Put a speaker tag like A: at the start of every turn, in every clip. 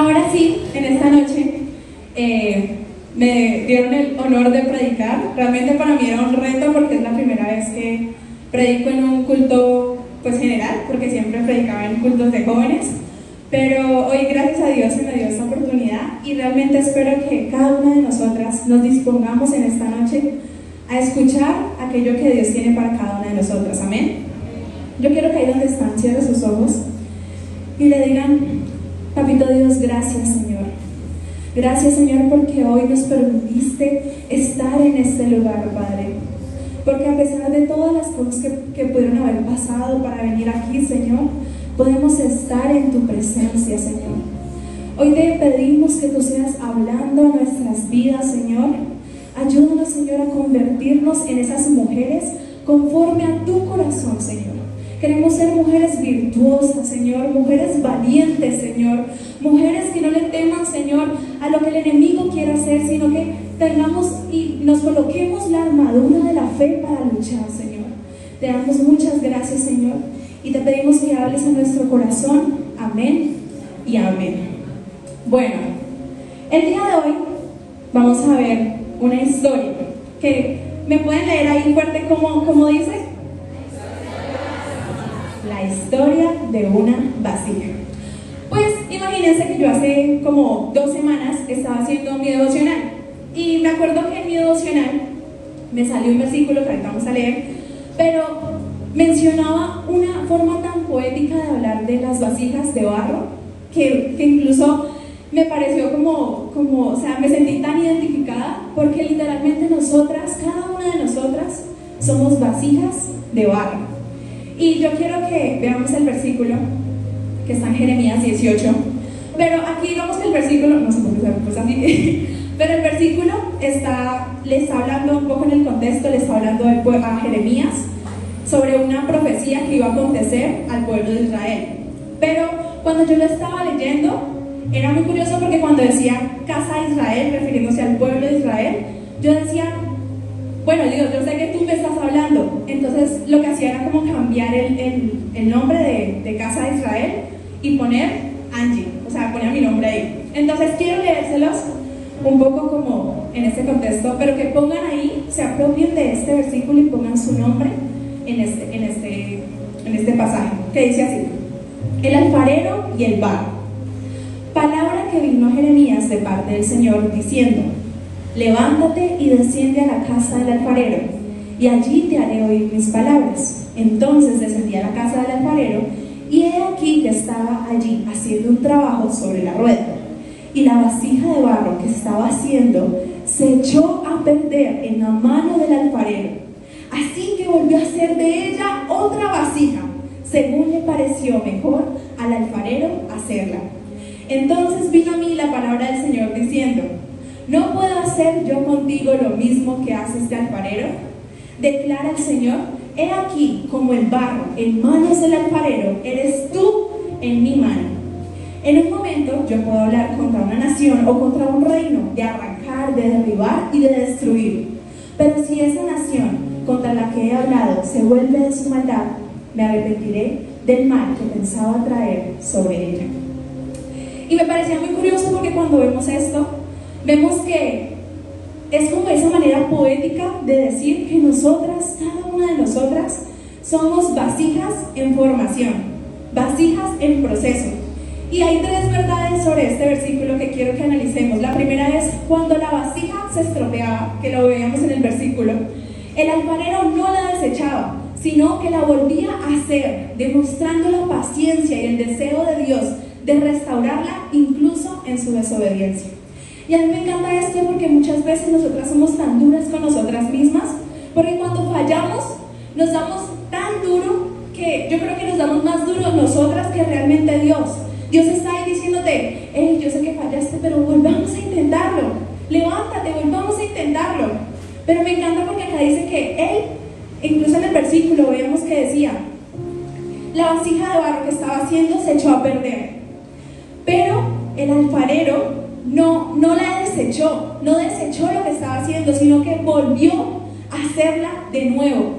A: ahora sí, en esta noche me dieron el honor de predicar. Realmente para mí era un reto porque es la primera vez que predico en un culto pues general, porque siempre predicaba en cultos de jóvenes. Pero hoy, gracias a Dios, se me dio esta oportunidad y realmente espero que cada una de nosotras nos dispongamos en esta noche a escuchar aquello que Dios tiene para cada una de nosotras. Amén. Yo quiero que ahí donde están cierren sus ojos y le digan: Papito Dios, gracias Señor. Gracias Señor porque hoy nos permitiste estar en este lugar, Padre. Porque a pesar de todas las cosas que pudieron haber pasado para venir aquí, Señor, podemos estar en tu presencia, Señor. Hoy te pedimos que tú seas hablando a nuestras vidas, Señor. Ayúdanos, Señor, a convertirnos en esas mujeres conforme a tu corazón, Señor. Queremos ser mujeres virtuosas, Señor, mujeres valientes, Señor, mujeres que no le teman, Señor, a lo que el enemigo quiera hacer, sino que tengamos y nos coloquemos la armadura de la fe para luchar, Señor. Te damos muchas gracias, Señor, y te pedimos que hables a nuestro corazón. Amén y amén. Bueno, el día de hoy vamos a ver una historia que me pueden leer ahí fuerte como dice. La historia de una vasija. Pues imagínense que yo hace como 2 semanas estaba haciendo mi devocional y me acuerdo que en mi devocional me salió un versículo que ahorita vamos a leer, pero mencionaba una forma tan poética de hablar de las vasijas de barro que incluso me pareció como, o sea, me sentí tan identificada porque literalmente nosotras, cada una de nosotras, somos vasijas de barro. Y yo quiero que veamos el versículo que está en Jeremías 18, pero aquí digamos que el versículo, no sé por qué se puso así, pero el versículo le está hablando un poco en el contexto, le está hablando a Jeremías sobre una profecía que iba a acontecer al pueblo de Israel. Pero cuando yo lo estaba leyendo, era muy curioso porque cuando decía casa de Israel, refiriéndose al pueblo de Israel, yo decía: bueno, Dios, yo sé que tú me estás hablando. Entonces lo que hacía era como cambiar el nombre de Casa de Israel y poner Angie, o sea, poner mi nombre ahí. Entonces quiero leérselos un poco como en este contexto, pero que pongan ahí, se apropien de este versículo y pongan su nombre en este pasaje, que dice así: el alfarero y el barro. Palabra que vino a Jeremías de parte del Señor diciendo: levántate y desciende a la casa del alfarero, y allí te haré oír mis palabras. Entonces descendí a la casa del alfarero, y he aquí que estaba allí haciendo un trabajo sobre la rueda, y la vasija de barro que estaba haciendo se echó a perder en la mano del alfarero. Así que volvió a hacer de ella otra vasija, según le pareció mejor al alfarero hacerla. Entonces vino a mí la palabra del Señor diciendo: ¿no puedo hacer yo contigo lo mismo que hace este alfarero? Declara el Señor: he aquí como el barro en manos del alfarero, eres tú en mi mano. En un momento yo puedo hablar contra una nación o contra un reino, de arrancar, de derribar y de destruir. Pero si esa nación contra la que he hablado se vuelve de su maldad, me arrepentiré del mal que pensaba traer sobre ella. Y me parecía muy curioso porque cuando vemos esto, vemos que es como esa manera poética de decir que nosotras, cada una de nosotras, somos vasijas en formación, vasijas en proceso. Y hay 3 verdades sobre este versículo que quiero que analicemos. La primera es: cuando la vasija se estropeaba, que lo veíamos en el versículo, el alfarero no la desechaba, sino que la volvía a hacer, demostrando la paciencia y el deseo de Dios de restaurarla incluso en su desobediencia. Y a mí me encanta esto porque muchas veces nosotras somos tan duras con nosotras mismas, porque cuando fallamos nos damos tan duro que yo creo que nos damos más duro nosotras que realmente Dios. Dios está ahí diciéndote: hey, yo sé que fallaste, pero volvamos a intentarlo, levántate, volvamos a intentarlo. Pero me encanta porque acá dice que Él, incluso en el versículo veíamos que decía: la vasija de barro que estaba haciendo se echó a perder, pero el alfarero no la desechó, no desechó lo que estaba haciendo, sino que volvió a hacerla de nuevo.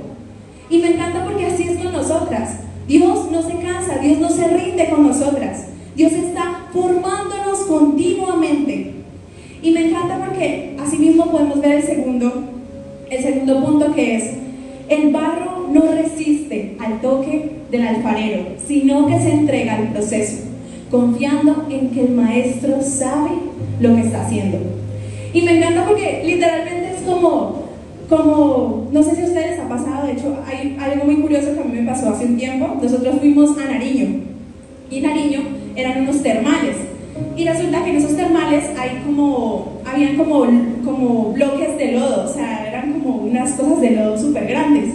A: Y me encanta porque así es con nosotras. Dios no se cansa, Dios no se rinde con nosotras. Dios está formándonos continuamente. Y me encanta porque así mismo podemos ver el segundo punto, que es: el barro no resiste al toque del alfarero, sino que se entrega al proceso, confiando en que el maestro sabe lo que está haciendo. Y me encanta porque literalmente es como, no sé si a ustedes les ha pasado, de hecho hay algo muy curioso que a mí me pasó hace un tiempo. Nosotros fuimos a Nariño, y en Nariño eran unos termales, y resulta que en esos termales habían como bloques de lodo, o sea, eran como unas cosas de lodo súper grandes,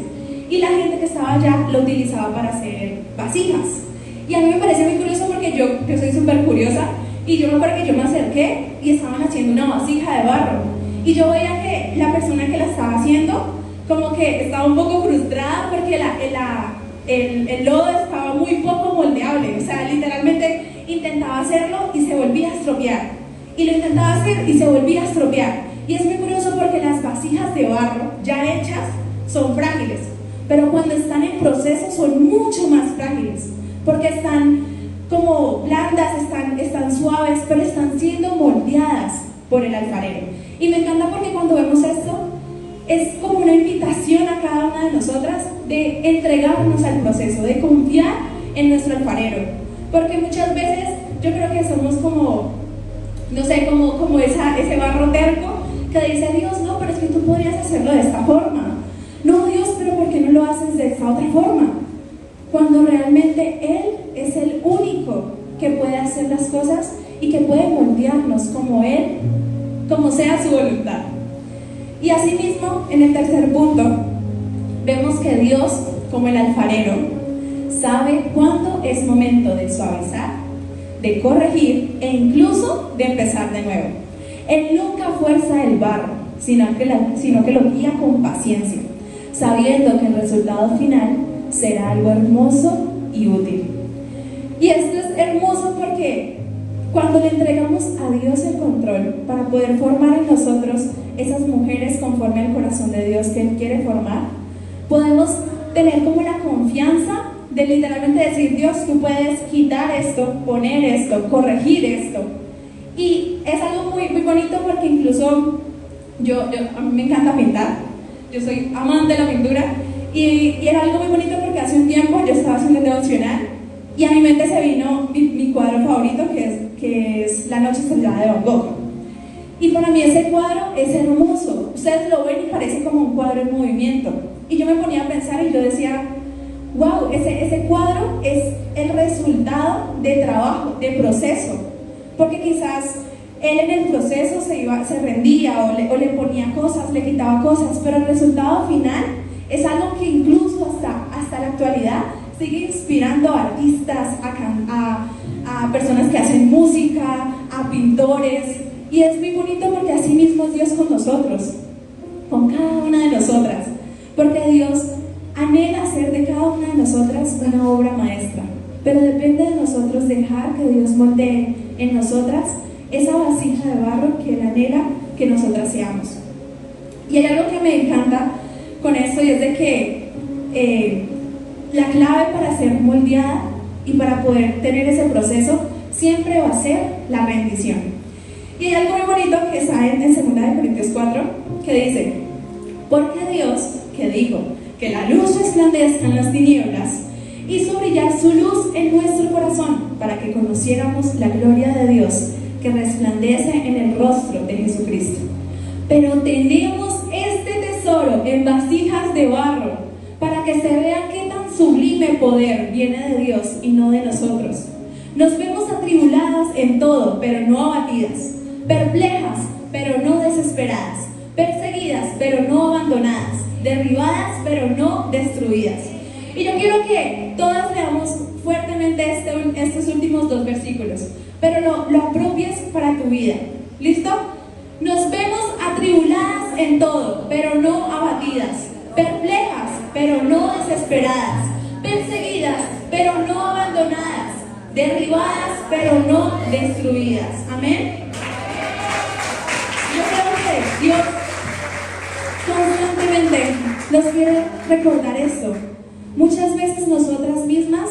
A: y la gente que estaba allá lo utilizaba para hacer vasijas. Y a mí me parece muy curioso porque yo soy súper curiosa, y yo me acuerdo que yo me acerqué y estaban haciendo una vasija de barro, y yo veía que la persona que la estaba haciendo como que estaba un poco frustrada porque el lodo estaba muy poco moldeable, o sea, literalmente intentaba hacerlo y se volvía a estropear, y lo intentaba hacer y se volvía a estropear. Y es muy curioso porque las vasijas de barro ya hechas son frágiles, pero cuando están en proceso son mucho más frágiles, porque están como blandas, están suaves, pero están siendo moldeadas por el alfarero. Y me encanta porque cuando vemos esto, es como una invitación a cada una de nosotras de entregarnos al proceso, de confiar en nuestro alfarero. Porque muchas veces yo creo que somos como, no sé, como ese barro terco que dice: Dios, no, pero es que tú podrías hacerlo de esta forma. No, Dios, pero ¿por qué no lo haces de esta otra forma? Cuando realmente Él es el único que puede hacer las cosas y que puede moldearnos como sea su voluntad. Y asimismo, en el tercer punto, vemos que Dios, como el alfarero, sabe cuándo es momento de suavizar, de corregir e incluso de empezar de nuevo. Él nunca fuerza el barro, sino que lo guía con paciencia, sabiendo que el resultado final será algo hermoso y útil. Y esto es hermoso porque cuando le entregamos a Dios el control para poder formar en nosotros esas mujeres conforme al corazón de Dios que Él quiere formar, podemos tener como la confianza de literalmente decir: Dios, tú puedes quitar esto, poner esto, corregir esto. Y es algo muy, muy bonito porque incluso a mí me encanta pintar, yo soy amante de la pintura, y era algo muy bonito porque hace un tiempo yo estaba haciendo devocional y a mi mente se vino mi cuadro favorito, que es La Noche Estrellada de Van Gogh. Y para mí ese cuadro es hermoso, ustedes lo ven y parece como un cuadro en movimiento. Y yo me ponía a pensar y yo decía: wow, ese cuadro es el resultado de trabajo, de proceso, porque quizás él en el proceso se rendía o le ponía cosas, le quitaba cosas, pero el resultado final es algo que incluso hasta la actualidad sigue inspirando a artistas, a personas que hacen música, a pintores. Y es muy bonito porque así mismo es Dios con nosotros, con cada una de nosotras, porque Dios anhela hacer de cada una de nosotras una obra maestra, pero depende de nosotros dejar que Dios moldee en nosotras esa vasija de barro que Él anhela que nosotras seamos. Y hay algo que me encanta con esto, y es de que la clave para ser moldeada y para poder tener ese proceso siempre va a ser la rendición. Y hay algo muy bonito que está en 2 Corintios 4, que dice: porque Dios, que dijo que la luz resplandezca en las tinieblas, hizo brillar su luz en nuestro corazón para que conociéramos la gloria de Dios que resplandece en el rostro de Jesucristo. Pero tenemos este tesoro en vasijas de barro para que se vea qué tan sublime poder viene de Dios y no de nosotros. Nos vemos atribuladas en todo, pero no abatidas, perplejas, pero no desesperadas, perseguidas, pero no abandonadas, derribadas, pero no destruidas. Y yo quiero que todas leamos fuertemente estos últimos 2 versículos, pero lo apropies para tu vida. ¿Listo? Nos vemos atribuladas en todo, pero no abatidas, perplejas, pero no desesperadas, perseguidas, pero no abandonadas, derribadas, pero no destruidas. Amén. Yo creo que Dios constantemente nos quiere recordar esto. Muchas veces nosotras mismas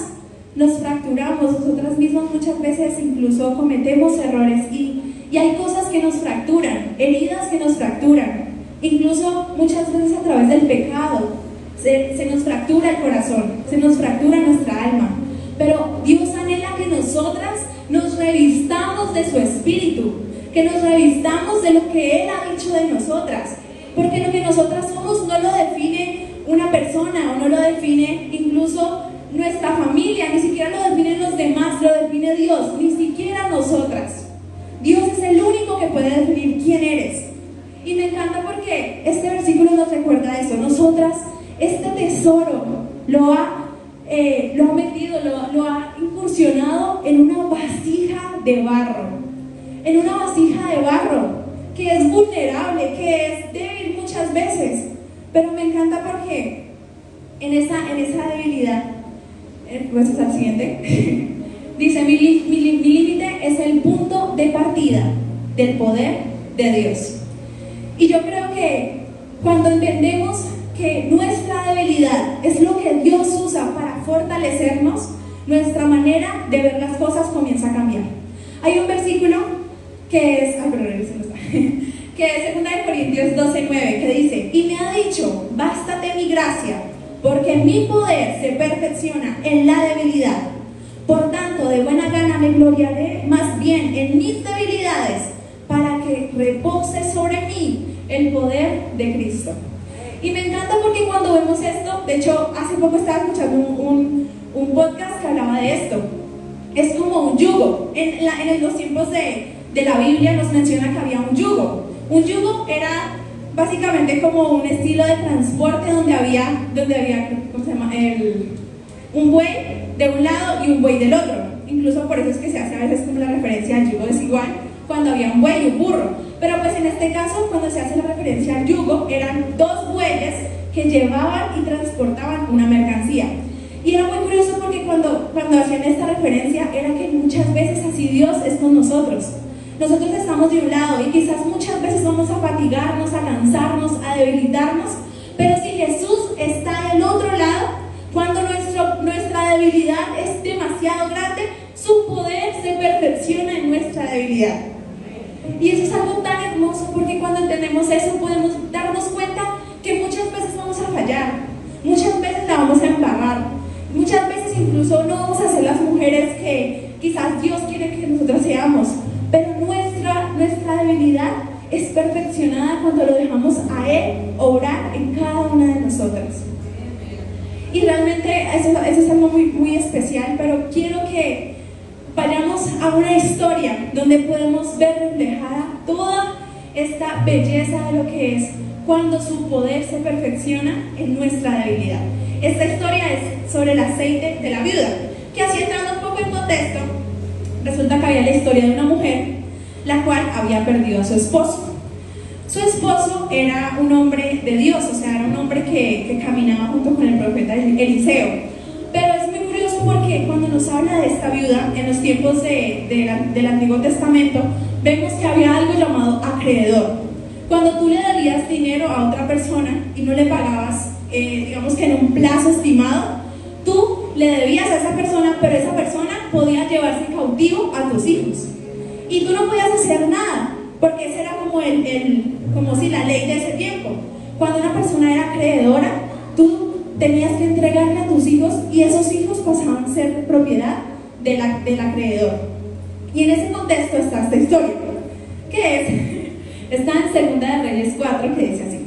A: nos fracturamos, nosotras mismas muchas veces incluso cometemos errores y hay cosas que nos fracturan, heridas que nos fracturan, incluso muchas veces a través del pecado, se nos fractura el corazón, se nos fractura nuestra alma, pero Dios anhela que nosotras nos revistamos de su espíritu, que nos revistamos de lo que Él ha dicho de nosotras, porque lo que nosotras somos no lo define una persona o no lo define incluso nuestra familia, ni siquiera lo definen los demás, lo define Dios, ni siquiera nosotras. Dios es el único que puede definir quién eres. Y me encanta porque este versículo nos recuerda eso. Nosotras, este tesoro lo ha metido, lo ha incursionado en una vasija de barro. En una vasija de barro que es vulnerable, que es débil muchas veces. Pero me encanta porque en esa debilidad, pues es al siguiente, dice, mi límite es el punto de partida del poder de Dios. Y yo creo que cuando entendemos que nuestra debilidad es lo que Dios usa para fortalecernos, nuestra manera de ver las cosas comienza a cambiar. Hay un versículo que es, que es 2 Corintios 12:9, que dice, y me ha dicho, bástate mi gracia, porque mi poder se perfecciona en la debilidad. Por tanto, de buena gana me gloriaré más bien en mis debilidades, para que repose sobre mí el poder de Cristo. Y me encanta porque cuando vemos esto, de hecho, hace poco estaba escuchando un podcast que hablaba de esto. Es como un yugo. En los tiempos de la Biblia nos menciona que había un yugo. Un yugo era básicamente como un estilo de transporte donde había ¿cómo se llama? Un buey de un lado y un buey del otro. Incluso por eso es que se hace a veces como la referencia al yugo desigual, cuando había un buey y un burro. Pero pues en este caso, cuando se hace la referencia al yugo, eran dos bueyes que llevaban y transportaban una mercancía. Y era muy curioso porque cuando hacían esta referencia, era que muchas veces así Dios es con nosotros. Nosotros estamos de un lado y quizás muchas veces vamos a fatigarnos, a cansarnos, a debilitarnos, pero si Jesús está del otro lado, cuando nuestra debilidad es demasiado grande, su poder se perfecciona en nuestra debilidad. Y eso es algo tan hermoso porque cuando entendemos eso podemos darnos cuenta que muchas veces vamos a fallar, muchas veces la vamos a embarrar, muchas veces incluso no vamos a ser las mujeres que quizás Dios quiere que nosotros seamos, pero nuestra debilidad es perfeccionada cuando lo dejamos a Él obrar en cada una de nosotras. Y realmente eso es algo muy, muy especial, pero quiero que vayamos a una historia donde podemos ver reflejada toda esta belleza de lo que es cuando su poder se perfecciona en nuestra debilidad. Esta historia es sobre el aceite de la viuda, que así entrando un poco en contexto, resulta que había la historia de una mujer la cual había perdido a su esposo. Su esposo era un hombre de Dios, o sea, era un hombre que caminaba junto con el profeta Eliseo. Pero es muy curioso porque cuando nos habla de esta viuda, en los tiempos del Antiguo Testamento, vemos que había algo llamado acreedor. Cuando tú le darías dinero a otra persona y no le pagabas, digamos que en un plazo estimado, tú le debías a esa persona, pero esa persona podía llevarse cautivo a tus hijos. Y tú no podías hacer nada, porque esa era como la ley de ese tiempo. Cuando una persona era acreedora, tú tenías que entregarle a tus hijos y esos hijos pasaban a ser propiedad del acreedor. Y en ese contexto está esta historia, está en 2 de Reyes 4, que dice así: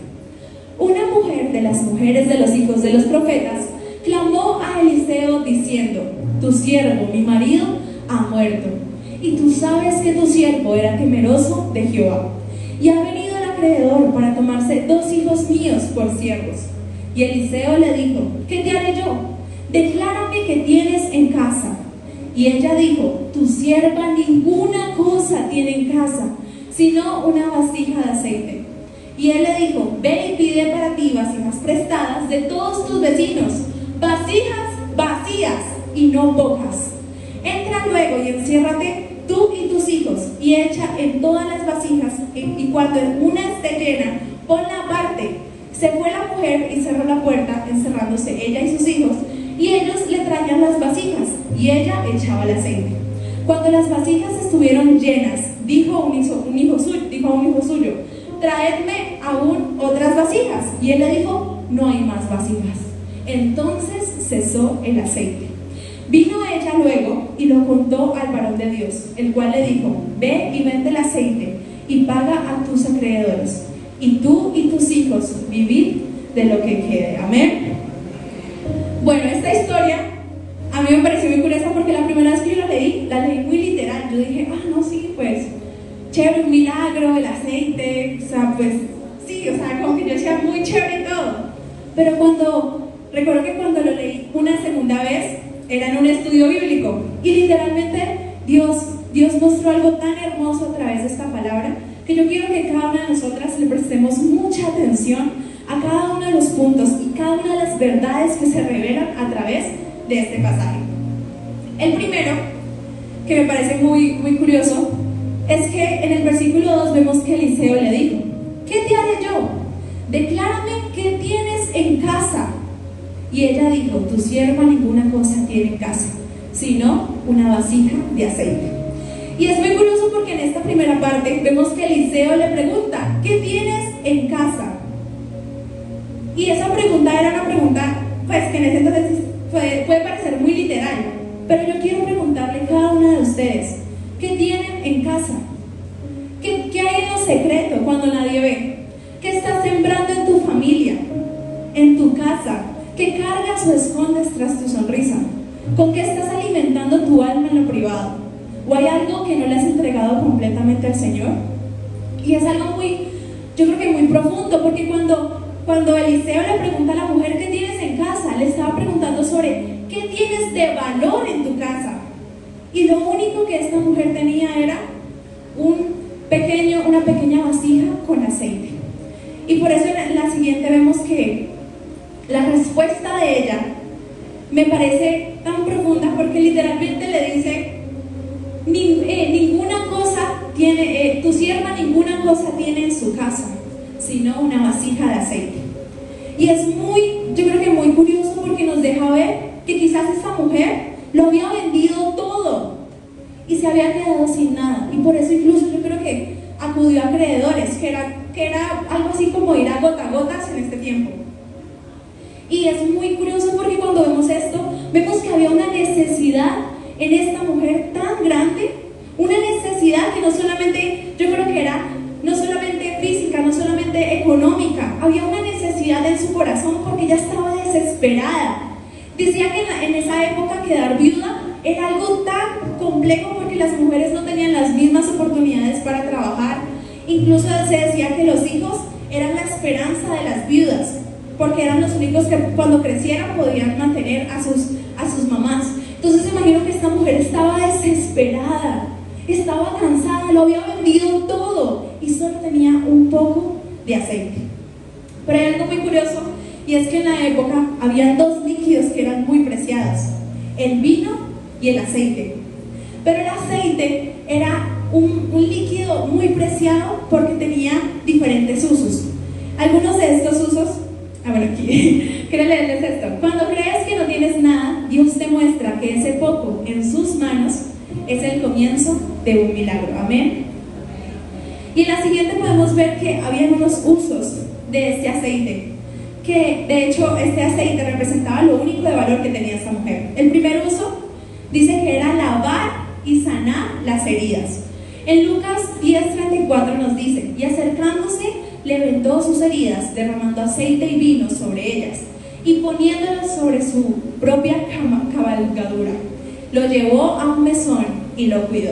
A: una mujer de las mujeres de los hijos de los profetas clamó a Eliseo diciendo, tu siervo, mi marido, ha muerto, y tú sabes que tu siervo era temeroso de Jehová, y ha venido el acreedor para tomarse 2 hijos míos por siervos. Y Eliseo le dijo, ¿qué te haré yo? Declárame qué tienes en casa. Y ella dijo, tu sierva ninguna cosa tiene en casa, sino una vasija de aceite. Y él le dijo, ve y pide para ti vasijas prestadas de todos tus vecinos, vasijas vacías y no pocas. Entra luego y enciérrate tú y tus hijos, y echa en todas las vasijas, y cuando una esté llena, ponla aparte. Se fue la mujer y cerró la puerta, encerrándose ella y sus hijos, y ellos le traían las vasijas, y ella echaba el aceite. Cuando las vasijas estuvieron llenas, dijo a un hijo suyo, traedme aún otras vasijas. Y él le dijo, no hay más vasijas. Entonces cesó el aceite. Vino ella luego y lo contó al varón de Dios, el cual le dijo, ve y vende el aceite y paga a tus acreedores, y tú y tus hijos vivid de lo que quede. Amén. Bueno, esta historia a mí me pareció muy curiosa porque la primera vez que yo la leí muy literal. Yo dije, no, sí, pues chévere, un milagro, el aceite, o sea, pues sí, o sea, como que yo decía muy chévere todo. Pero recuerdo que cuando lo leí una segunda vez, era en un estudio bíblico, y literalmente Dios mostró algo tan hermoso a través de esta palabra, que yo quiero que cada una de nosotras le prestemos mucha atención a cada uno de los puntos y cada una de las verdades que se revelan a través de este pasaje. El primero, que me parece muy, muy curioso, es que en el versículo 2 vemos que Eliseo le dijo, ¿qué te haré yo? Declárame qué tienes en casa. Y ella dijo, tu sierva ninguna cosa tiene en casa, sino una vasija de aceite. Y es muy curioso porque en esta primera parte vemos que Eliseo le pregunta, ¿qué tienes en casa? Y esa pregunta era una pregunta, pues que en ese entonces puede parecer muy literal, pero yo quiero preguntarle a cada una de ustedes, ¿qué tienen en casa? ¿Qué hay en lo secreto cuando nadie ve? ¿Qué estás sembrando en tu familia, en tu casa? ¿Qué cargas o escondes tras tu sonrisa? ¿Con qué estás alimentando tu alma en lo privado? ¿O hay algo que no le has entregado completamente al Señor? Y es algo yo creo que muy profundo, porque cuando Eliseo le pregunta a la mujer ¿qué tienes en casa?, le estaba preguntando sobre ¿qué tienes de valor en tu casa? Y lo único que esta mujer tenía era una pequeña vasija con aceite. Y por eso en la siguiente vemos que la respuesta de ella me parece tan profunda, porque literalmente le dice, ninguna cosa tiene, tu sierva ninguna cosa tiene en su casa, sino una vasija de aceite. Y es yo creo que muy curioso, porque nos deja ver que quizás esta mujer lo había vendido todo y se había quedado sin nada, y por eso incluso yo creo que acudió a acreedores, que era algo así como ir a gotas en este tiempo. Y es muy curioso porque cuando vemos esto, vemos que había una necesidad en esta mujer tan grande, una necesidad que no solamente, yo creo que era no solamente física, no solamente económica, había una necesidad en su corazón porque ella estaba desesperada. Decía que en esa época quedar viuda era algo tan complejo porque las mujeres no tenían las mismas oportunidades para trabajar. Incluso se decía que los hijos eran la esperanza de las viudas, porque eran los únicos que cuando crecieran podían mantener a sus mamás. Entonces imagino que esta mujer estaba desesperada, estaba cansada, lo había vendido todo y solo tenía un poco de aceite. Pero hay algo muy curioso, y es que en la época habían dos líquidos que eran muy preciados, el vino y el aceite. Pero el aceite era un líquido muy preciado porque tenía diferentes usos. Algunos de estos usos, aquí, quiero leerles esto. Cuando crees que no tienes nada, Dios te muestra que ese poco en sus manos es el comienzo de un milagro. Amén. Y en la siguiente podemos ver que había unos usos de este aceite, que de hecho este aceite representaba lo único de valor que tenía esta mujer. El primer uso dice que era lavar y sanar las heridas. En Lucas 10:34 nos dice, y acercándose le vendó sus heridas, derramando aceite y vino sobre ellas y poniéndolas sobre su propia cabalgadura. Lo llevó a un mesón y lo cuidó.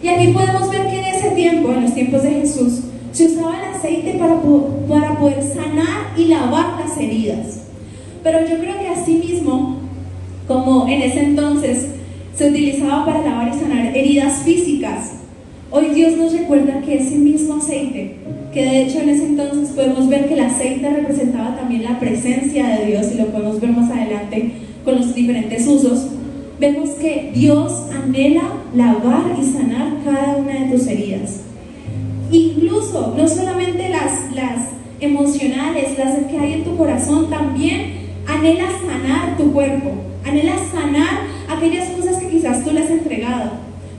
A: Y aquí podemos ver que en ese tiempo, en los tiempos de Jesús, se usaba el aceite para poder sanar y lavar las heridas. Pero yo creo que así mismo, como en ese entonces se utilizaba para lavar y sanar heridas físicas, hoy Dios nos recuerda que ese mismo aceite, que de hecho en ese entonces podemos ver que el aceite representaba también la presencia de Dios, y lo podemos ver más adelante con los diferentes usos, vemos que Dios anhela lavar y sanar cada una de tus heridas. Incluso, no solamente las emocionales, las que hay en tu corazón, también anhela sanar tu cuerpo, anhela sanar aquellas cosas quizás tú le has entregado.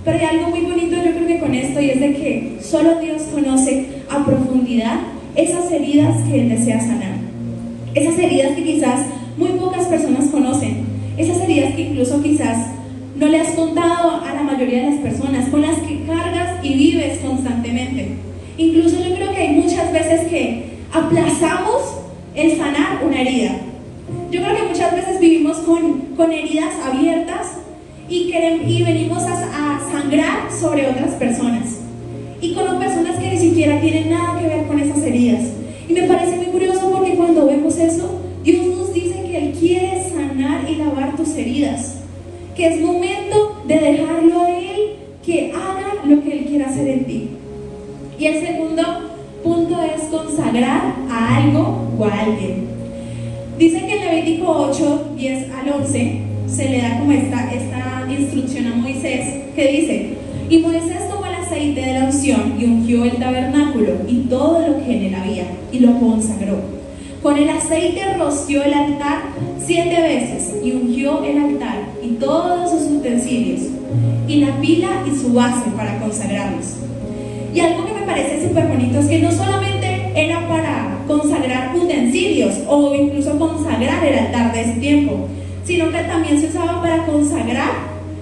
A: Pero hay algo muy bonito yo creo que con esto, y es de que solo Dios conoce a profundidad esas heridas que Él desea sanar. Esas heridas que quizás muy pocas personas conocen. Esas heridas que incluso quizás no le has contado a la mayoría de las personas, con las que cargas y vives constantemente. Incluso yo creo que hay muchas veces que aplazamos el sanar una herida. Yo creo que muchas veces vivimos con heridas abiertas y venimos a sangrar sobre otras personas. Y con personas que ni siquiera tienen nada que ver con esas heridas. Y me parece muy curioso porque cuando vemos eso, Dios nos dice que Él quiere sanar y lavar tus heridas. Que es momento de dejarlo a Él que haga lo que Él quiera hacer en ti. Y el segundo punto es consagrar a algo o a alguien. Dice que en Levítico 8, 10 al 11 se le da como esta instrucción a Moisés, que dice: y Moisés tomó el aceite de la unción y ungió el tabernáculo y todo lo que en él había, y lo consagró. Con el aceite roció el altar 7 veces y ungió el altar y todos sus utensilios, y la pila y su base para consagrarlos. Y algo que me parece súper bonito es que no solamente era para consagrar utensilios o incluso consagrar el altar de ese tiempo, sino que también se usaba para consagrar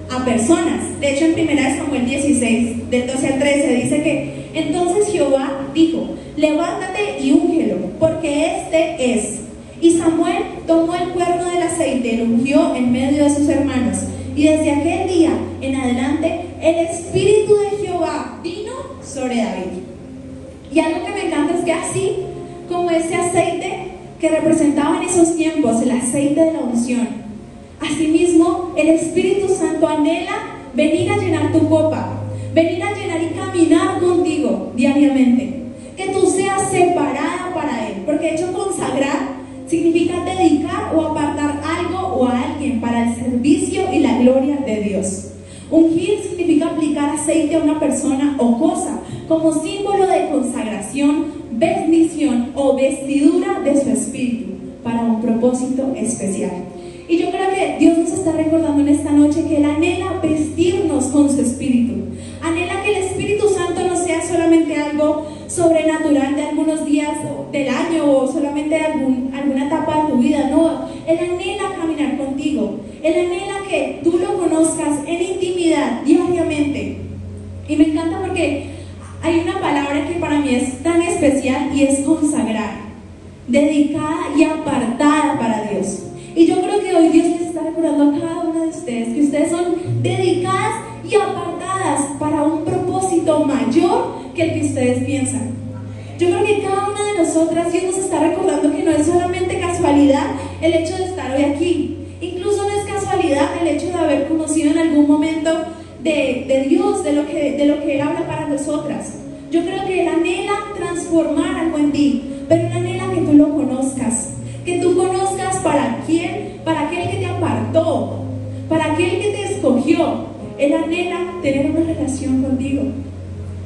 A: a personas. De hecho, en 1 Samuel 16, del 12 al 13, dice que entonces Jehová dijo: levántate y úngelo, porque este es. Y Samuel tomó el cuerno del aceite y lo ungió en medio de sus hermanos. Y desde aquel día en adelante, el Espíritu de Jehová vino sobre David. Y algo que me encanta es que así como ese aceite que representaba en esos tiempos, el aceite de la unción, asimismo el Espíritu Santo anhela venir a llenar tu copa, venir a llenar y caminar contigo diariamente. Que tú seas separada para Él, porque de hecho consagrar significa dedicar o apartar algo o a alguien para el servicio y la gloria de Dios. Ungir significa aplicar aceite a una persona o cosa como símbolo de consagración, bendición o vestidura de su espíritu para un propósito especial. Y yo creo que Dios nos está recordando en esta noche que Él anhela vestirnos con su espíritu. Anhela que el Espíritu Santo no sea solamente algo sobrenatural de algunos días del año o solamente de alguna etapa de tu vida. No, Él anhela caminar contigo. Él anhela que tú lo conozcas en intimidad diariamente. Y me encanta porque hay una palabra que para mí es tan especial y es consagrar, dedicada y apartada para Dios. Y yo creo que hoy Dios les está recordando a cada una de ustedes que ustedes son dedicadas y apartadas para un propósito mayor que el que ustedes piensan. Yo creo que cada una de nosotras Dios nos está recordando que no es solamente casualidad el hecho de estar hoy aquí. Incluso no es casualidad el hecho de haber conocido en algún momento de Dios, de lo que Él habla para nosotras. Yo creo que Él anhela transformar algo en ti, pero Él anhela que tú lo conozcas. Que tú conozcas para quién, para aquel que te apartó, para aquel que te escogió. Él anhela tener una relación contigo.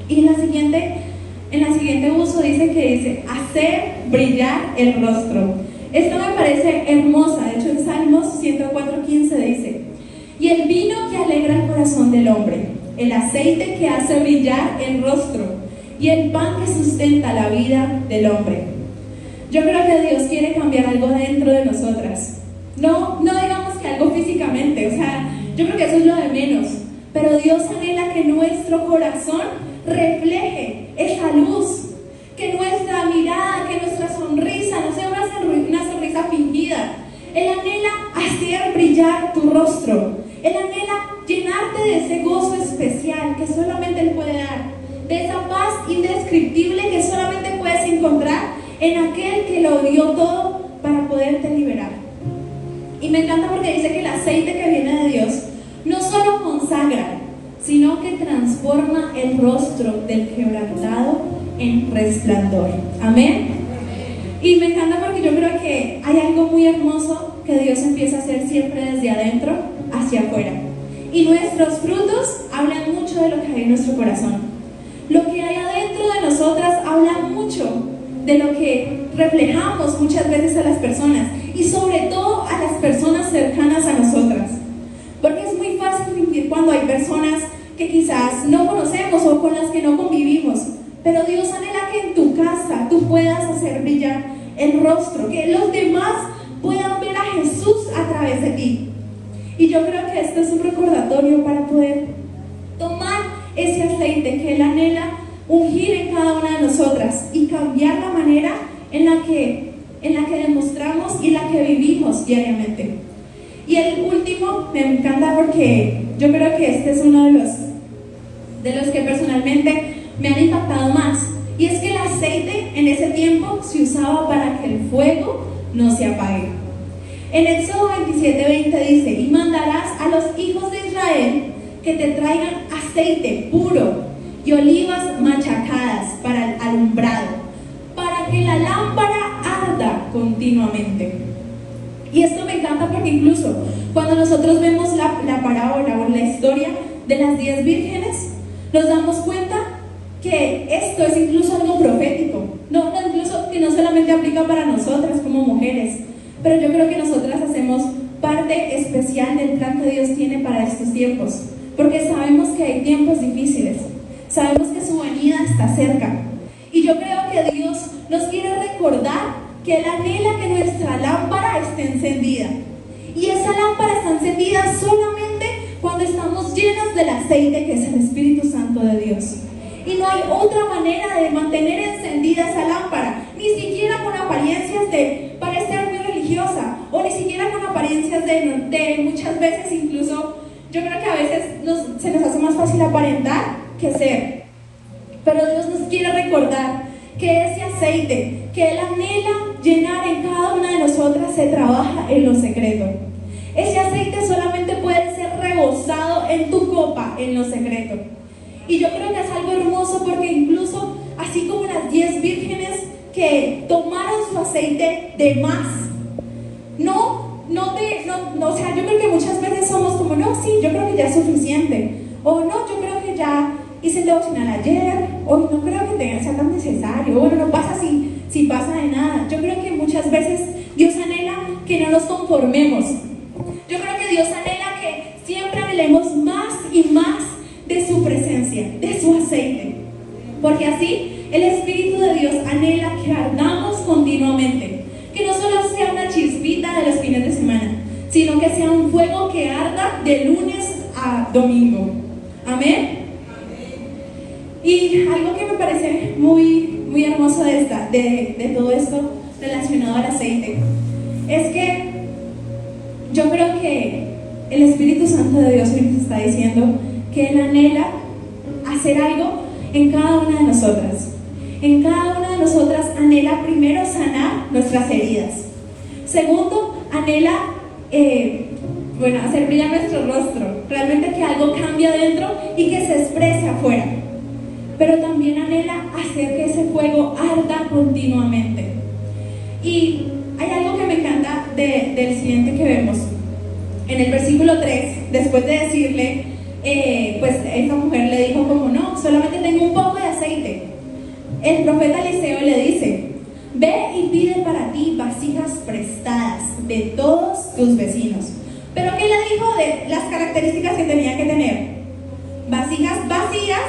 A: Y en la siguiente uso dice hacer brillar el rostro. Esto me parece hermosa. De hecho en Salmos 104:15 dice: y el vino que alegra el corazón del hombre, el aceite que hace brillar el rostro y el pan que sustenta la vida del hombre. Yo creo que Dios quiere cambiar algo dentro de nosotras. No digamos que algo físicamente, o sea, yo creo que eso es lo de menos. Pero Dios anhela que nuestro corazón refleje esa luz, que nuestra mirada, que nuestra sonrisa no sea una sonrisa fingida. Él anhela hacer brillar tu rostro. Él anhela llenarte de ese gozo especial que solamente Él puede dar, de esa paz indescriptible que solamente puedes encontrar en aquel que lo dio todo para poderte liberar. Y me encanta porque dice que el aceite que viene de Dios no solo consagra, sino que transforma el rostro del quebrantado en resplandor. Amén. Y me encanta porque yo creo que hay algo muy hermoso que Dios empieza a hacer siempre desde adentro hacia afuera. Y nuestros frutos hablan mucho de lo que hay en nuestro corazón. Lo que hay adentro de nosotras habla mucho de lo que reflejamos muchas veces a las personas y sobre todo a las personas cercanas a nosotras. Porque es muy fácil fingir cuando hay personas que quizás no conocemos o con las que no convivimos. Pero Dios anhela que en tu casa tú puedas hacer brillar el rostro, que los demás puedan ver a Jesús a través de ti. Y yo creo que este es un recordatorio para poder tomar ese aceite que Él anhela ungir en cada una de nosotras y cambiar la manera en la que demostramos y en la que vivimos diariamente. Y el último me encanta porque yo creo que este es uno de los que personalmente me han impactado más. Y es que el aceite en ese tiempo se usaba para que el fuego no se apague. En Éxodo 27:20 dice: y mandarás a los hijos de Israel que te traigan aceite puro y olivas machacadas para el alumbrado, para que la lámpara arda continuamente. Y esto me encanta porque incluso cuando nosotros vemos la parábola o la historia de las 10 vírgenes, nos damos cuenta que esto es incluso algo profético. Incluso que no solamente aplica para nosotras como mujeres, pero yo creo que nosotras hacemos parte especial del plan que Dios tiene para estos tiempos, porque sabemos que hay tiempos difíciles, sabemos que su venida está cerca. Y yo creo que Dios nos quiere recordar que Él anhela que nuestra lámpara esté encendida. Y esa lámpara está encendida solamente cuando estamos llenas del aceite que es el Espíritu Santo de Dios. Y no hay otra manera de mantener encendida esa lámpara, ni siquiera con apariencias de parecer muy religiosa, o ni siquiera con apariencias de muchas veces incluso, yo creo que a veces se nos hace más fácil aparentar que ser. Pero Dios nos quiere recordar que ese aceite que Él anhela llenar en cada una de nosotras se trabaja en lo secreto. Ese aceite solamente puede ser rebosado en tu copa en lo secreto. Y yo creo que es algo hermoso porque incluso así como las 10 vírgenes que tomaron su aceite de más, o sea, yo creo que muchas veces somos como, no, sí, yo creo que ya es suficiente, o no, yo creo que ya hice el devocional ayer, o no creo que sea tan necesario, bueno, no pasa si pasa de nada. Yo creo que muchas veces Dios anhela que no nos conformemos. Yo creo que Dios anhela que siempre anhelemos más y más de su presencia, de su aceite, porque así el Espíritu de Dios anhela que ardamos continuamente, que no solo sea una chispita de los fines de semana, sino que sea un fuego que arda de lunes a domingo. Amén. Y algo que me parece muy, muy hermoso de todo esto relacionado al aceite es que yo creo que el Espíritu Santo de Dios hoy nos está diciendo que Él anhela hacer algo en cada una de nosotras. En cada una de nosotras anhela primero sanar nuestras heridas. Segundo, anhela hacer brillar nuestro rostro. Realmente que algo cambie adentro y que se exprese afuera. Pero también anhela hacer que ese fuego arda continuamente. Y hay algo que me encanta del siguiente que vemos. En el versículo 3, después de decirle, pues esta mujer le dijo como, no, solamente tengo un poco de aceite. El profeta Eliseo le dice: ve y pide para ti vasijas prestadas de todos tus vecinos. Pero ¿qué le dijo de las características que tenía que tener? Vasijas vacías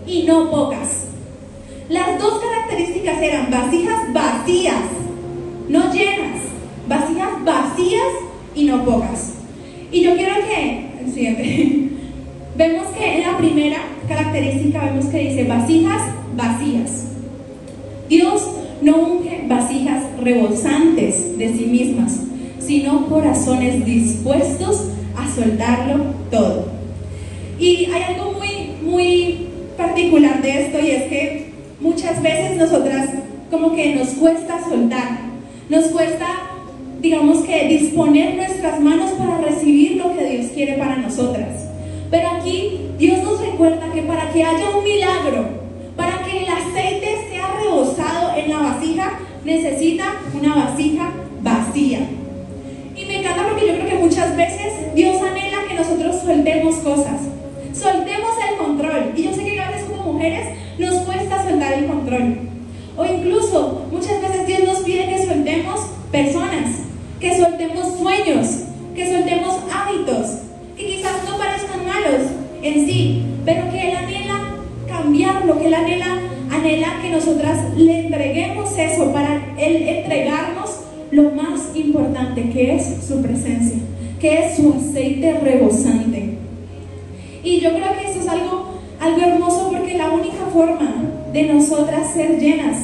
A: y no pocas. Las dos características eran vasijas vacías, no llenas, vasijas vacías y no pocas. Y yo quiero que, el siguiente, vemos que en la primera característica vemos que dice vasijas vacías. Dios no unge vasijas rebosantes de sí mismas, sino corazones dispuestos a soltarlo todo. Y hay algo muy, muy particular de esto, y es que muchas veces nosotras como que nos cuesta soltar, nos cuesta, digamos que disponer nuestras manos para recibir lo que Dios quiere para nosotras. Pero aquí Dios nos recuerda que para que haya un milagro, para que el aceite sea rebosado en la vasija, necesita una vasija vacía. Y me encanta porque yo creo que muchas veces Dios anhela que nosotros soltemos cosas, soltemos el control. Y yo sé que a veces como mujeres nos cuesta soltar el control. O incluso muchas veces Dios nos pide que soltemos personas, que soltemos sueños, que soltemos hábitos, que quizás no parezcan son malos en sí, pero que Él anhela cambiarlo, que Él anhela que nosotras le entreguemos eso para Él entregarnos lo más importante, que es su presencia, que es su aceite rebosante. Y yo creo que esto es algo hermoso, porque la única forma de nosotras ser llenas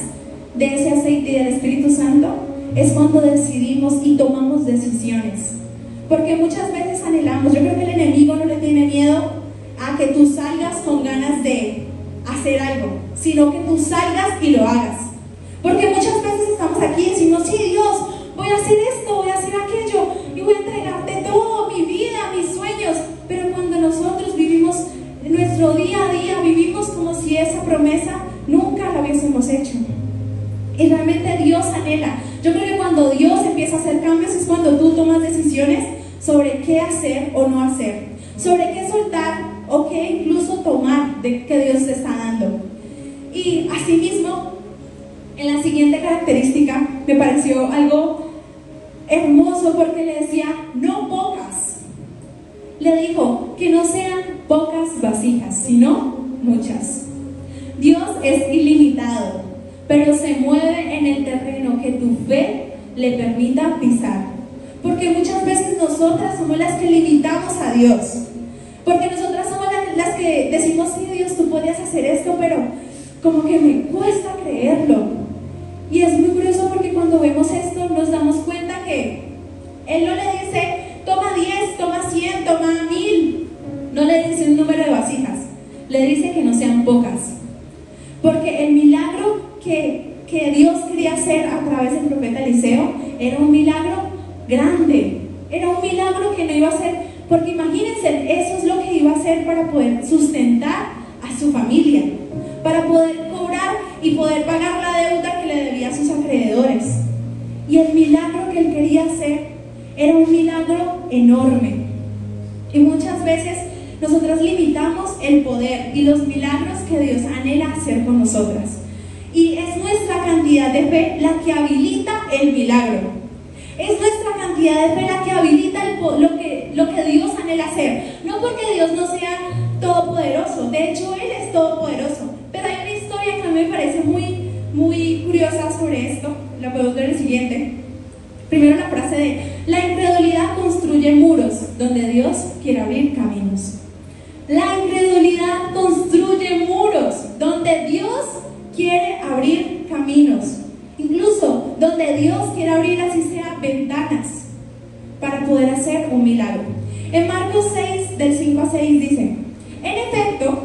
A: de ese aceite y del Espíritu Santo es cuando decidimos y tomamos decisiones. Porque muchas veces anhelamos, yo creo que el enemigo no le tiene miedo a que tú salgas con ganas de hacer algo, sino que tú salgas y lo hagas. Porque muchas veces estamos aquí y decimos, sí, Dios, voy a hacer esto, voy a hacer aquello, y voy a entregarte todo, mi vida, mis sueños. Pero cuando nosotros vivimos nuestro día a día, vivimos como si esa promesa nunca la hubiésemos hecho. Y realmente Dios anhela. Yo creo que cuando Dios empieza a hacer cambios es cuando tú tomas decisiones sobre qué hacer o no hacer, sobre qué soltar o qué incluso tomar de que Dios te está dando. Y asimismo, en la siguiente característica me pareció algo hermoso, porque le decía, no pocas. Le dijo que no sean pocas vasijas, sino muchas. Dios es ilimitado, pero se mueve en el terreno que tu fe le permita pisar. Porque muchas veces nosotras somos las que limitamos a Dios. Porque nosotras somos las que decimos, sí, Dios, tú podrías hacer esto, pero como que me cuesta creerlo. Y es muy curioso, porque cuando vemos esto nos damos cuenta que Él no le dice, toma 10, toma 100, toma 1000. No le dice un número de vasijas, le dice que no sean pocas. Porque el milagro que Dios quería hacer a través del profeta Eliseo era un milagro grande, era un milagro que no iba a ser, porque imagínense, eso es lo que iba a hacer para poder sustentar a su familia, para poder cobrar y poder pagar la deuda que le debía a sus acreedores. Y el milagro que Él quería hacer era un milagro enorme. Y muchas veces nosotras limitamos el poder y los milagros que Dios anhela hacer con nosotras. Y es nuestra cantidad de fe la que habilita el milagro. Es nuestra cantidad de fe la que habilita lo que Dios anhela hacer. No porque Dios no sea todopoderoso, de hecho Él es todopoderoso. Pero hay una historia que a mí me parece muy curiosa sobre esto. La puedo ver el siguiente. Primero la frase de: la incredulidad construye muros donde Dios quiere abrir caminos. La incredulidad construye muros donde Dios quiere abrir caminos. Incluso donde Dios quiere abrir, así sea, ventanas para poder hacer un milagro. En Marcos 6, del 5 a 6 dice: en efecto,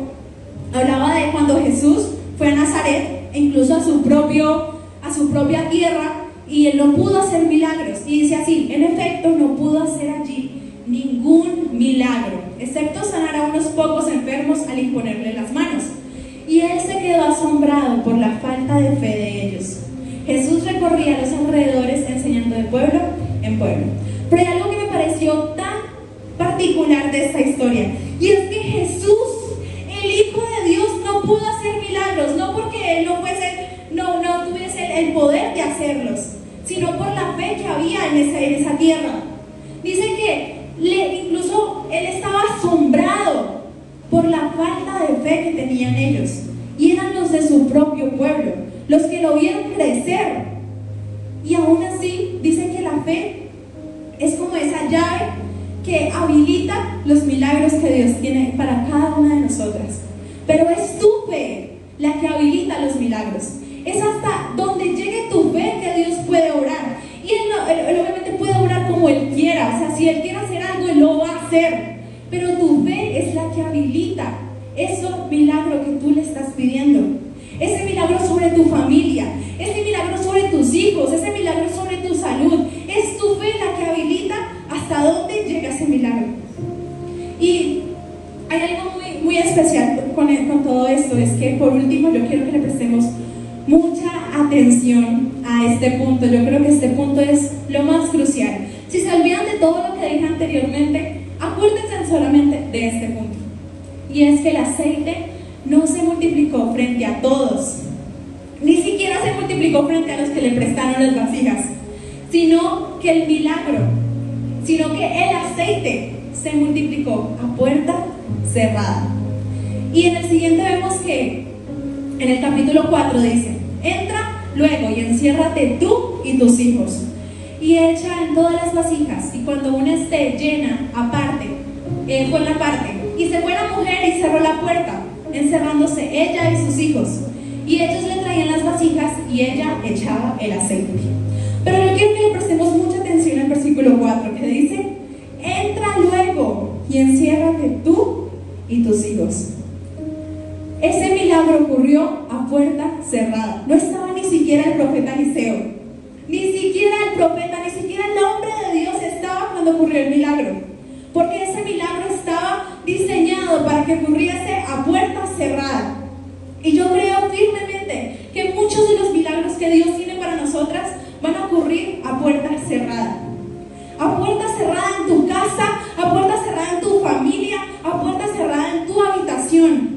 A: hablaba de cuando Jesús fue a Nazaret, incluso a su propia tierra, y Él no pudo hacer milagros. Y dice así: en efecto, no pudo hacer allí ningún milagro, excepto sanar a unos pocos enfermos al imponerle las manos. Y Él se quedó asombrado por la falta de fe de ellos. Jesús recorría los alrededores enseñando de pueblo en pueblo. Pero hay algo que me pareció tan particular de esta historia, y es que Jesús, el Hijo de Dios, no pudo hacer milagros, no porque Él no tuviese el poder de hacerlos, sino por la fe que había en esa tierra. Dice que incluso Él estaba asombrado por la falta de fe que tenían ellos, y eran los de su propio pueblo, los que lo vieron crecer. Y aún así dice que la fe es como esa llave que habilita los milagros que Dios tiene para cada una de nosotras. Pero es tu fe la que habilita los milagros. Es hasta donde llegue tu fe que Dios puede obrar. Y Él obviamente puede obrar como Él quiera. O sea, si Él quiere hacer algo, Él lo va a hacer. Pero tu fe es la que habilita ese milagro que tú le estás pidiendo. Ese milagro sobre tu familia, ese milagro sobre tus hijos, ese milagro sobre tu salud. Es tu fe la que habilita hasta dónde llega ese milagro. Y hay algo muy especial con todo esto, es que por último yo quiero que le prestemos mucha atención a este punto. Yo creo que este punto es lo más crucial. Si se olvidan de todo lo que dije anteriormente, acuérdense solamente de este punto. Y es que el aceite no se multiplicó frente a todos, ni siquiera se multiplicó frente a los que le prestaron las vasijas, sino que el aceite se multiplicó a puerta cerrada. Y en el siguiente vemos que en el capítulo 4 dice: entra luego y enciérrate tú y tus hijos, y echa en todas las vasijas, y cuando una esté llena, aparte, pon la parte. Y se fue la mujer y cerró la puerta, encerrándose ella y sus hijos. Y ellos le traían las vasijas y ella echaba el aceite. Pero yo quiero que le prestemos mucha atención al versículo 4, que dice: entra luego y enciérrate tú y tus hijos. Ese milagro ocurrió a puerta cerrada. No estaba ni siquiera el profeta Eliseo, ni siquiera el profeta, ni siquiera el hombre de Dios estaba cuando ocurrió el milagro, porque ese milagro estaba diseñado para que ocurriese a puerta cerrada. Y yo creo firmemente que muchos de los milagros que Dios tiene para nosotras van a ocurrir a puerta cerrada. A puerta cerrada en tu casa, a puerta cerrada en tu familia, a puerta cerrada en tu habitación.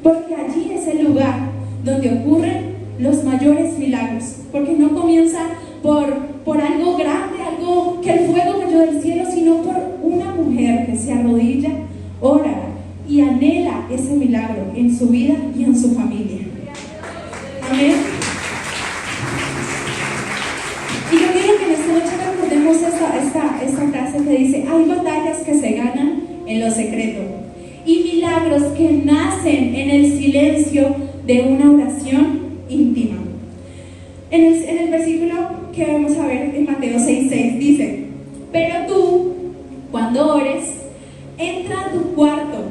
A: Porque allí es el lugar donde ocurren los mayores milagros. Porque no comienza por algo grande, algo que el fuego cayó del cielo, sino por una mujer que se arrodilla, ora y anhela ese milagro en su vida y en su familia. Amén. Y yo quiero que en esta noche recordemos esta frase que dice: hay batallas que se ganan en lo secreto y milagros que nacen en el silencio de una oración íntima. En el versículo que vamos a ver en Mateo 6:6 dice: pero tú, cuando ores, entra a tu cuarto,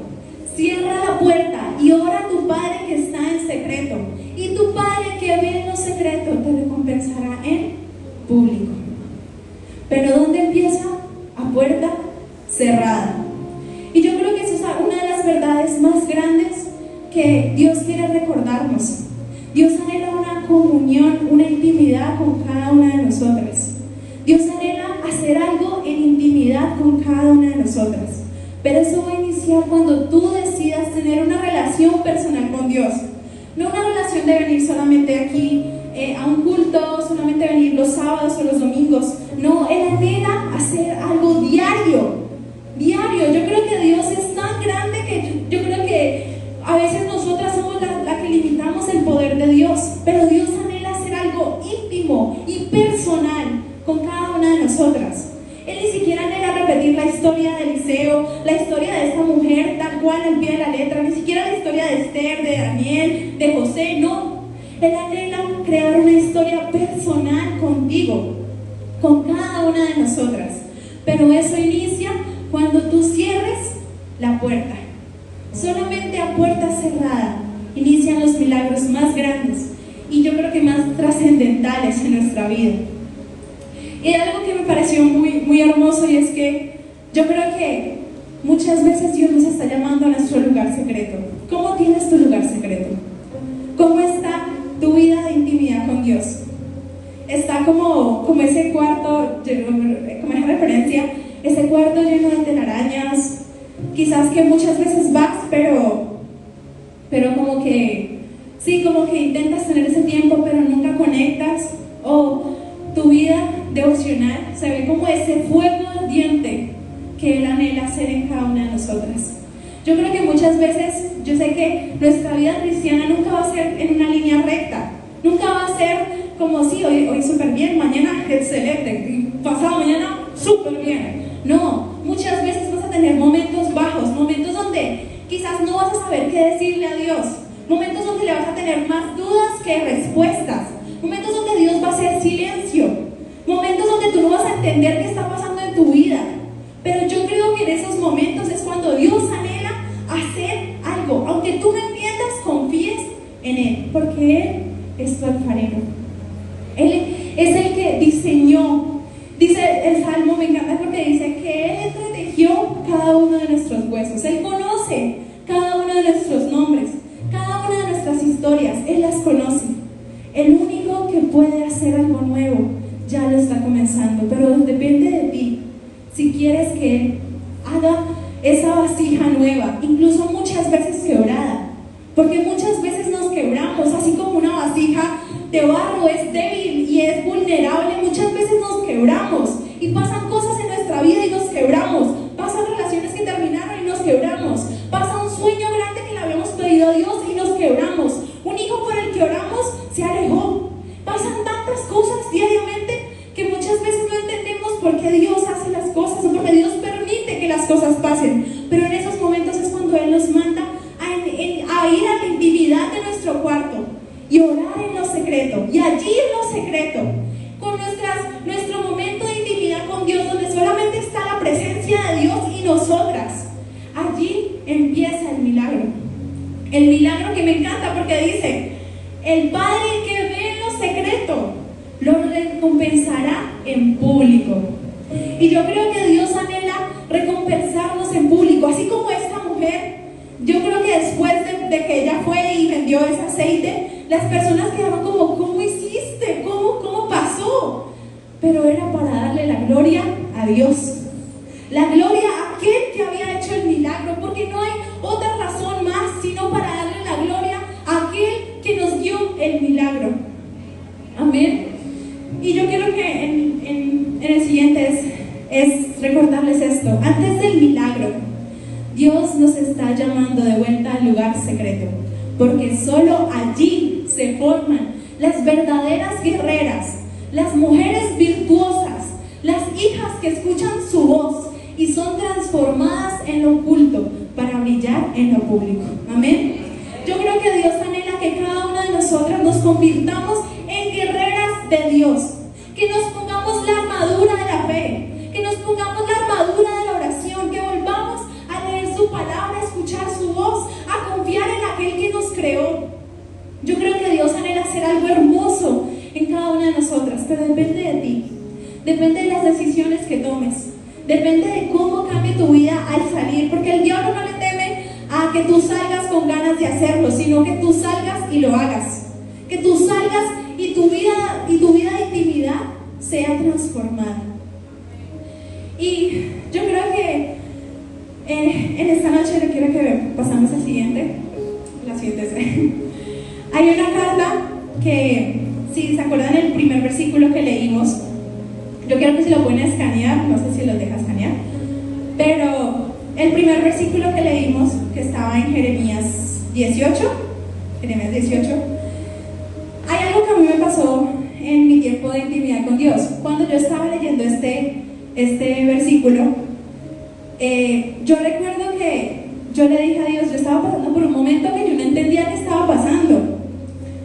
A: cierra la puerta y ora a tu Padre que está en secreto, y tu Padre que ve en lo secreto te recompensará en público. Pero ¿dónde empieza? A puerta cerrada. Y yo creo que eso es una de las verdades más grandes que Dios quiere recordarnos. Dios anhela una comunión, una intimidad con cada una de nosotras. Dios anhela hacer algo en intimidad con cada una de nosotras. Pero eso va a iniciar cuando tú decidas tener una relación personal con Dios. No una relación de venir solamente aquí a un culto, solamente venir los sábados o los domingos. No, Él anhela hacer algo diario. Diario. Yo creo que Dios es tan grande que yo creo que a veces nosotras somos la que limitamos el poder de Dios. Pero Dios anhela hacer algo íntimo y personal con cada una de nosotras. Él ni siquiera anhela repetir la historia de Eliseo, la historia de esta mujer tal cual al pie de la letra, ni siquiera la historia de Esther, de Daniel, de José, no. Él anhela crear una historia personal contigo, con cada una de nosotras. Pero eso inicia cuando tú cierres la puerta. Solamente a puerta cerrada inician los milagros más grandes y yo creo que más trascendentales en nuestra vida. Y hay algo que me pareció muy hermoso, y es que yo creo que muchas veces Dios nos está llamando a nuestro lugar secreto. ¿Cómo tienes tu lugar secreto? ¿Cómo está tu vida de intimidad con Dios? Está como ese cuarto, como esa referencia, ese cuarto lleno de telarañas, quizás que muchas veces vas, pero como que, sí, como que intentas tener ese tiempo, pero nunca conectas. O tu vida devocional se ve como ese fuego ardiente que Él anhela hacer en cada una de nosotras. Yo creo que muchas veces, yo sé que nuestra vida cristiana nunca va a ser en una línea recta, nunca va a ser como si hoy súper bien, mañana excelente, y pasado mañana súper bien. No, muchas veces vas a tener momentos bajos, momentos donde quizás no vas a saber qué decirle a Dios, momentos donde le vas a tener más dudas que respuestas, momentos donde Dios va a hacer silencio, momentos donde tú no vas a entender qué está pasando en tu vida. Pero yo creo que en esos momentos es cuando Dios anhela hacer algo. Aunque tú no entiendas, confíes en Él, porque Él es tu alfarero. Él es el que diseñó. Dice el Salmo, me encanta porque dice que Él entretejió cada uno de nuestros huesos. Él conoce cada uno de nuestros nombres, cada una de nuestras historias. Él las conoce. El único que puede hacer algo nuevo ya lo está comenzando, pero depende de ti. Si quieres que Él haga esa vasija nueva, incluso muchas veces quebrada, porque muchas veces nos quebramos, así como una vasija de barro es débil y es vulnerable, muchas veces nos quebramos y pasan cosas en nuestra vida y nos quebramos, pasan relaciones que terminaron y nos quebramos, oramos se alejó. Pasan tantas cosas diariamente que muchas veces no entendemos por qué Dios hace las cosas o por qué Dios permite que las cosas pasen. Pero en esos momentos es cuando Él nos manda a ir a la intimidad de nuestro cuarto y orar en lo secreto. Y allí en lo secreto, con nuestro momento de intimidad con Dios, donde solamente está la presencia de Dios y nosotras, allí empieza el milagro. El milagro que me encanta porque dice: el Padre que ve en lo secreto lo recompensará en público. Y yo creo que Dios anhela recompensarnos en público, así como esta mujer. Yo creo que después de que ella fue y vendió ese aceite, las personas quedaron como: ¿cómo hiciste? ¿Cómo pasó? Pero era para darle la gloria a Dios, la gloria a aquel que había hecho el milagro, porque no hay otra razón más sino para darle la gloria a aquel que nos dio el milagro. Amén. Y yo quiero que en el siguiente es recordarles esto. Antes del milagro, Dios nos está llamando de vuelta al lugar secreto, porque solo allí se forman las verdaderas guerreras, las mujeres virtuosas, las hijas que escuchan su voz y son transformadas en lo oculto para brillar en lo público. Amén. Yo creo que Dios anhela que cada una de nosotras nos convirtamos en guerreras de Dios, que nos pongamos la armadura de la fe, que nos pongamos la armadura de la oración, que volvamos a leer su palabra, a escuchar su voz, a confiar en aquel que nos creó. Yo creo que Dios anhela hacer algo hermoso en cada una de nosotras, pero depende de ti, depende de las decisiones que tomes, depende de cómo cambie tu vida al salir, porque el diablo no le teme a que tú salgas con ganas de hacerlo, sino que tú salgas y lo hagas, que tú salgas y tu vida de intimidad sea transformada. Y yo creo que en esta noche le quiero que pasamos al siguiente, la siguiente. Hay una carta que, si se acuerdan el primer versículo que leímos, yo quiero que se lo pueden escanear, no sé si los deja escanear, pero el primer versículo que leímos, que estaba en Jeremías 18, hay algo que a mí me pasó en mi tiempo de intimidad con Dios. Cuando yo estaba leyendo este versículo, yo recuerdo que yo le dije a Dios, yo estaba pasando por un momento que yo no entendía qué estaba pasando,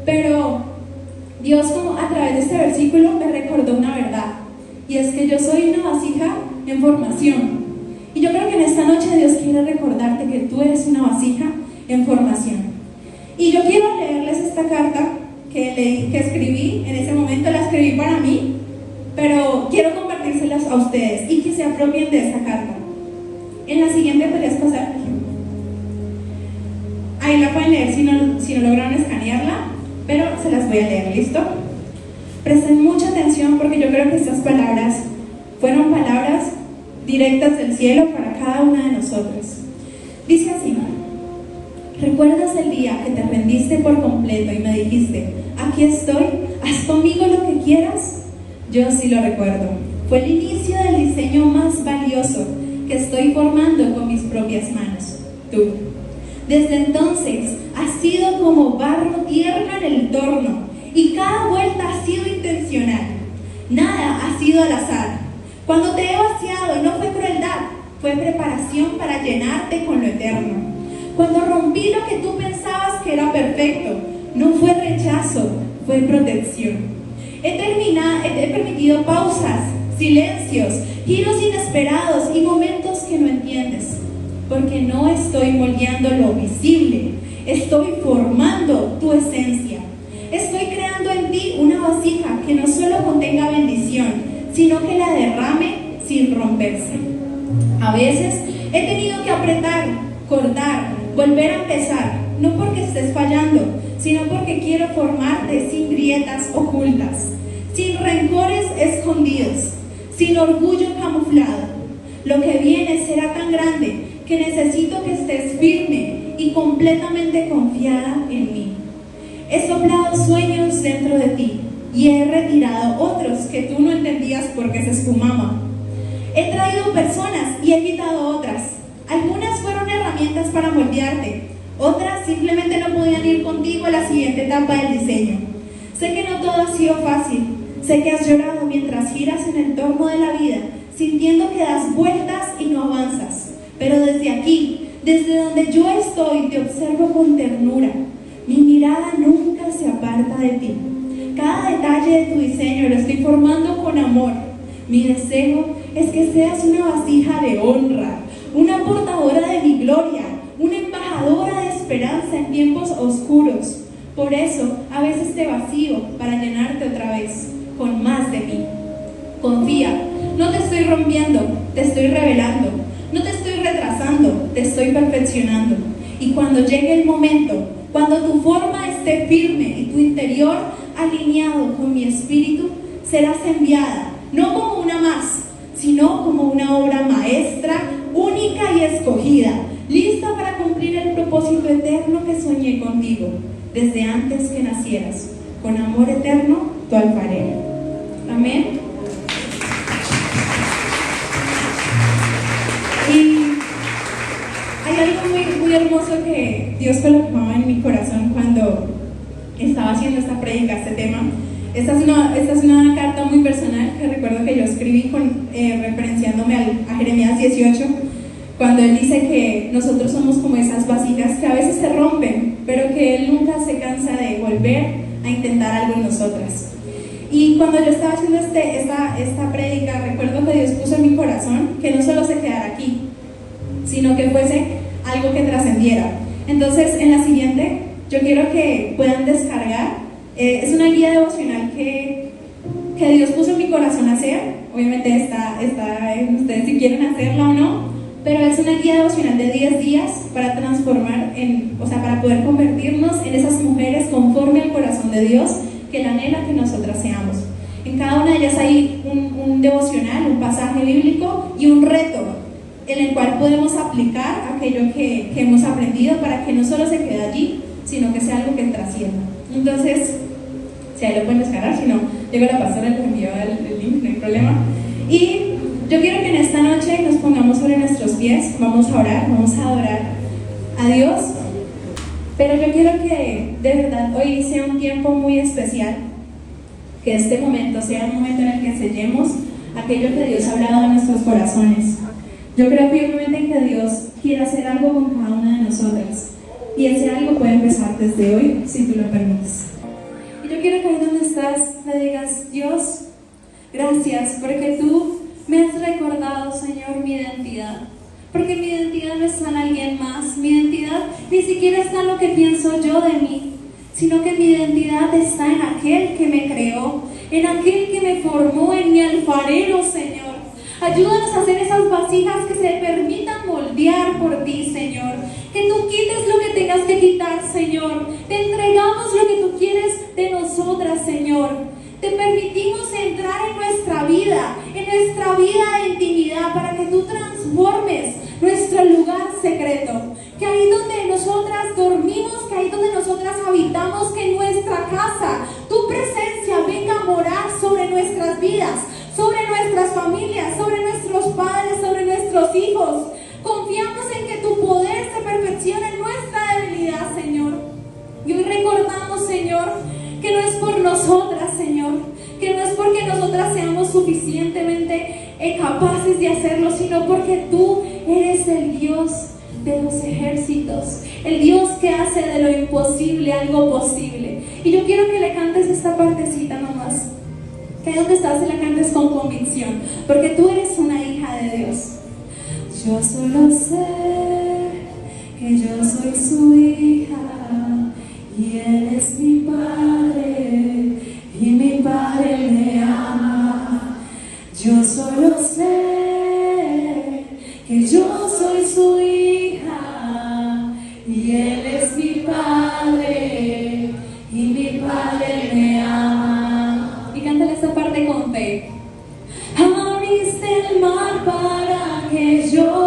A: pero Dios, como a través de este versículo, me recordó una verdad, y es que yo soy una vasija en formación. Y yo creo que en esta noche Dios quiere recordarte que tú eres una vasija en formación. Y yo quiero leerles esta carta que escribí. En ese momento la escribí para mí, pero quiero compartírselas a ustedes y que se apropien de esta carta. En la siguiente podrías pasar. Ahí la pueden leer si no lograron escanearla, pero se las voy a leer, ¿listo? Presten mucha atención porque yo creo que estas palabras fueron palabras directas del cielo para cada una de nosotros. Dice así: ¿recuerdas el día que te rendiste por completo y me dijiste, aquí estoy, haz conmigo lo que quieras? Yo sí lo recuerdo. Fue el inicio del diseño más valioso que estoy formando con mis propias manos, tú. Desde entonces has sido como barro tierno en el torno, y cada vuelta ha sido intencional. Nada ha sido al azar. Cuando te he vaciado no fue crueldad, fue preparación para llenarte con lo eterno. Cuando rompí lo que tú pensabas que era perfecto, no fue rechazo, fue protección. He permitido pausas, silencios, giros inesperados y momentos que no entiendes, porque no estoy moldeando lo visible, estoy formando tu esencia. Estoy creando en ti una vasija que no solo contenga bendición, sino que la derrame sin romperse. A veces he tenido que apretar, cortar, volver a empezar, no porque estés fallando, sino porque quiero formarte sin grietas ocultas, sin rencores escondidos, sin orgullo camuflado. Lo que viene será tan grande que necesito que estés firme y completamente confiada en mí. He soplado sueños dentro de ti y he retirado otros que tú no entendías porque se esfumaban. He traído personas y he quitado otras. Algunas fueron herramientas para moldearte, Otras simplemente no podían ir contigo a la siguiente etapa del diseño. Sé que no todo ha sido fácil. Sé que has llorado mientras giras en el torno de la vida, sintiendo que das vueltas y no avanzas. Pero desde aquí, desde donde yo estoy, te observo con ternura. Mi mirada nunca se aparta de ti. Cada detalle de tu diseño lo estoy formando con amor. Mi deseo es que seas una vasija de honra, una portadora de mi gloria, una embajadora de esperanza en tiempos oscuros. Por eso, a veces te vacío para llenarte otra vez, con más de mí. Confía, no te estoy rompiendo, te estoy revelando. No te estoy retrasando, te estoy perfeccionando. Y cuando llegue el momento, cuando tu forma esté firme y tu interior alineado con mi espíritu, serás enviada, no como una más, sino como una obra maestra, única y escogida, lista para cumplir el propósito eterno que soñé contigo, desde antes que nacieras. Con amor eterno, tu alfarero. Amén. Y hay algo muy hermoso que Dios colocaba en mi corazón cuando estaba haciendo esta prédica, este tema. Esta es una carta muy personal que recuerdo que yo escribí referenciándome a Jeremías 18, cuando él dice que nosotros somos como esas vasijas que a veces se rompen, pero que él nunca se cansa de volver a intentar algo en nosotras. Y cuando yo estaba haciendo esta prédica, recuerdo que Dios puso en mi corazón que no solo se quedara aquí, sino que fuese algo que trascendiera. Entonces, en la siguiente, yo quiero que puedan descargar. Es una guía devocional que Dios puso en mi corazón hacer. Obviamente está en ustedes si quieren hacerla o no, pero es una guía devocional de 10 días para transformar, para poder convertirnos en esas mujeres conforme al corazón de Dios que Él anhela que nosotras seamos. En cada una de ellas hay un devocional, un pasaje bíblico y un reto en el cual podemos aplicar aquello que hemos aprendido para que no solo se quede allí, sino que sea algo que trascienda. Entonces, si ahí lo pueden descargar, si no, llega la pastora y les envío el link, no hay problema. Y yo quiero que en esta noche nos pongamos sobre nuestros pies, vamos a orar, vamos a adorar a Dios. Pero yo quiero que de verdad hoy sea un tiempo muy especial, que este momento sea un momento en el que sellemos aquello que Dios ha hablado en nuestros corazones. Yo creo firmemente que Dios quiere hacer algo con cada una de nosotras, y ese algo puede empezar desde hoy, si tú lo permites. Y yo quiero que ahí donde estás le digas: Dios, gracias porque tú me has recordado, Señor, mi identidad. Porque mi identidad no está en alguien más, mi identidad ni siquiera está en lo que pienso yo de mí, sino que mi identidad está en aquel que me creó, en aquel que me formó, en mi alfarero, Señor. Ayúdanos a hacer esas vasijas que se permitan moldear por ti, Señor. Que tú quites lo que tengas que quitar, Señor. Te entregamos lo que tú quieres de nosotras, Señor. Te permitimos entrar en nuestra vida de intimidad, para que tú transformes nuestro lugar secreto. Que ahí donde nosotras dormimos, que ahí donde nosotras habitamos, que en nuestra casa tu presencia venga a morar sobre nuestras vidas, sobre nuestras familias, sobre nuestros padres, sobre nuestros hijos. Confiamos en que tu poder se perfeccione en nuestra debilidad, Señor. Y hoy recordamos, Señor, que no es por nosotras, Señor, que no es porque nosotras seamos suficientemente capaces de hacerlo, sino porque tú eres el Dios de los ejércitos, el Dios que hace de lo imposible algo posible. Y yo quiero que le cantes esta partecita nomás, que ahí donde estás se la cantes con convicción, porque tú eres una hija de Dios. Yo solo sé que yo soy su hija y Él es mi Padre y mi Padre me ama. Yo solo sé que yo soy su hija y Él es mi Padre y mi Padre me ama. Y cántale esta parte con fe. Abriste el mar para que yo